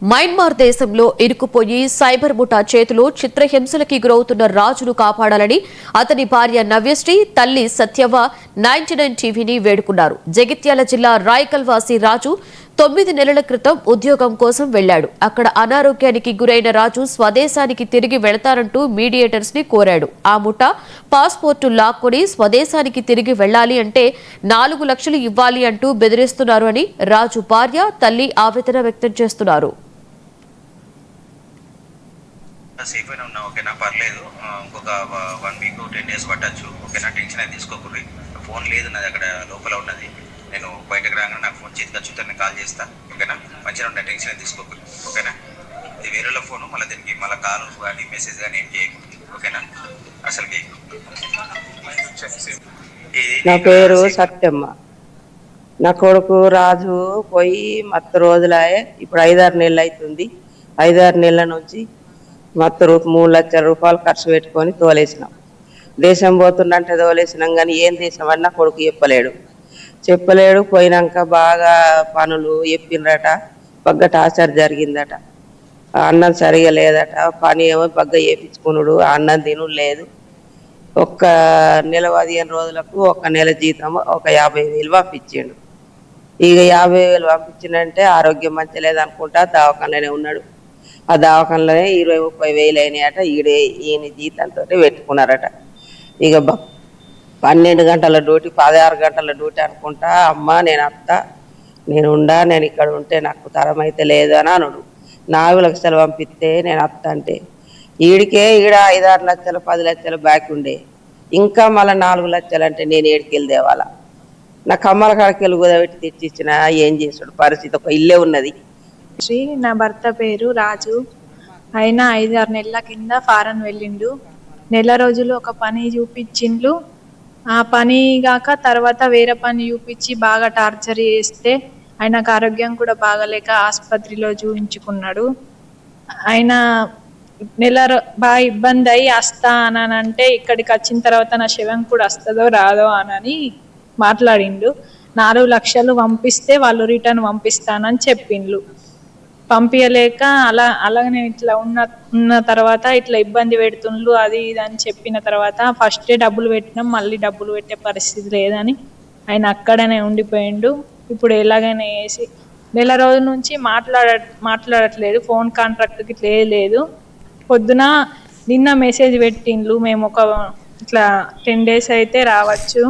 Myanmar దేశంలో ఇరుక్కుపోయి cyber ముఠా చేతిలో చిత్రహింసలకి గురవుతున్న రాజును కాపాడాలని అతని భార్య నవ్యశ్రీ, తల్లి సత్యవ్వ 99 టీవీని వేడుకున్నారు. జగిత్యాల జిల్లా రాయకల్ వాసి రాజు 9 నెలల క్రితం ఉద్యోగం కోసం వెళ్లాడు. అక్కడ అనారోగ్యానికి గురైన రాజు స్వదేశానికి తిరిగి వెళతారంటూ మీడియేటర్స్ ని కోరాడు. ఆ ముఠా పాస్పోర్టు లాక్కొని స్వదేశానికి తిరిగి వెళ్లాలి అంటే 4 లక్షలు ఇవ్వాలి అంటూ బెదిరిస్తున్నారు అని రాజు భార్య, తల్లి ఆవేదన వ్యక్తం చేస్తున్నారు. సేఫ్ అయినా ఉన్నా ఓకేనా, పర్లేదు. ఇంకొక 1 వీక్ 10 డేస్ పట్టచ్చు ఓకేనా. టెన్షన్ అయితే తీసుకోకూడదు. ఫోన్ లేదు నాది, అక్కడ లోపల ఉన్నది. నేను బయటకు రాగానే నాకు ఫోన్ చేతికి వచ్చి నేను కాల్ చేస్తాను ఓకేనా. మంచిగా ఉంటాను, టెన్షన్ అయితే తీసుకోకూడదు ఓకేనా. ఇది వేరేలో ఫోను, మళ్ళీ దీనికి మళ్ళీ కాల్ కానీ మెసేజ్ కానీ ఏం చేయకూడదు ఓకేనా. అసలుకి నా పేరు సత్యమ్మ. నా కొడుకు రాజు పోయి మత్తు రోజులాయే, ఇప్పుడు 5-6 నెలలు అవుతుంది. 5-6 నెలల నుంచి మత్తు 3 లక్షల రూపాయలు ఖర్చు పెట్టుకొని తోలేసినాం. దేశం పోతుందంటే తోలేసినాం, కానీ ఏం దేశం అని నా కొడుకు చెప్పలేడు. పోయినాక బాగా పనులు చెప్పిండ్రట, బగ్గ టార్చర్ జరిగిందట. అన్నం సరిగా లేదట, పని ఏమో బగ్గ చేయించుకున్నాడు. అన్నం తిను లేదు. ఒక్క నెల 15 రోజులకు 1 నెల జీతం ఒక 50,000 పంపించిండు. ఇక 50,000 పంపించిందంటే ఆరోగ్యం మంచి లేదనుకుంటా దవాఖానలోనే ఉన్నాడు. ఆ దవాఖానలోనే 20-30 వేలు అయినాయట. ఈయన జీతంతో పెట్టుకున్నారట. ఇక 12 గంటల డ్యూటీ, 16 గంటల డ్యూటీ అనుకుంటా. అమ్మ నేను నేను ఇక్కడ ఉంటే నాకు తరం అయితే లేదు అని అనుడు. 4 లక్షలు పంపిస్తే నేను అంటే ఈడ 5-6 లక్షలు 10 లక్షలు బాకీ ఉండే. ఇంకా మళ్ళీ 4 లక్షలు అంటే నేను ఏడికెళ్ళి తేవాలా? నా కమ్మల కాడికెళ్ళి కుదబెట్టి తెచ్చిచ్చిన ఏం చేసాడు పరిస్థితి. ఒక ఇల్లే ఉన్నది. నా భర్త పేరు రాజు. ఆయన 5-6 నెలల కింద ఫారెన్ వెళ్ళిండు. నెల రోజులు ఒక పని చూపించిండ్లు. ఆ పని కాక తర్వాత వేరే పని చూపించి బాగా టార్చర్ చేస్తే ఆయనకు ఆరోగ్యం కూడా బాగలేక ఆసుపత్రిలో చూపించుకున్నాడు. ఆయన బాగా ఇబ్బంది అయ్యి వస్తా అని అంటే ఇక్కడికి వచ్చిన తర్వాత నా శవం కూడా వస్తుందో రాదో అని మాట్లాడిండు. 4 లక్షలు పంపిస్తే వాళ్ళు రిటర్న్ పంపిస్తానని చెప్పిండ్లు. పంపించలేక అలాగనే ఇట్లా ఉన్న తర్వాత ఇట్లా ఇబ్బంది పెడుతుండ్రు అది ఇది అని చెప్పిన తర్వాత ఫస్టే డబ్బులు పెట్టినాం, మళ్ళీ డబ్బులు పెట్టే పరిస్థితి లేదని ఆయన అక్కడనే ఉండిపోయిండు. ఇప్పుడు ఎలాగైనా వేసి నెల రోజుల నుంచి మాట్లాడట్లేదు. ఫోన్ కాంట్రాక్ట్కి లేదు. పొద్దున నిన్న మెసేజ్ పెట్టిండ్లు, మేము ఇట్లా 10 డేస్ అయితే రావచ్చు,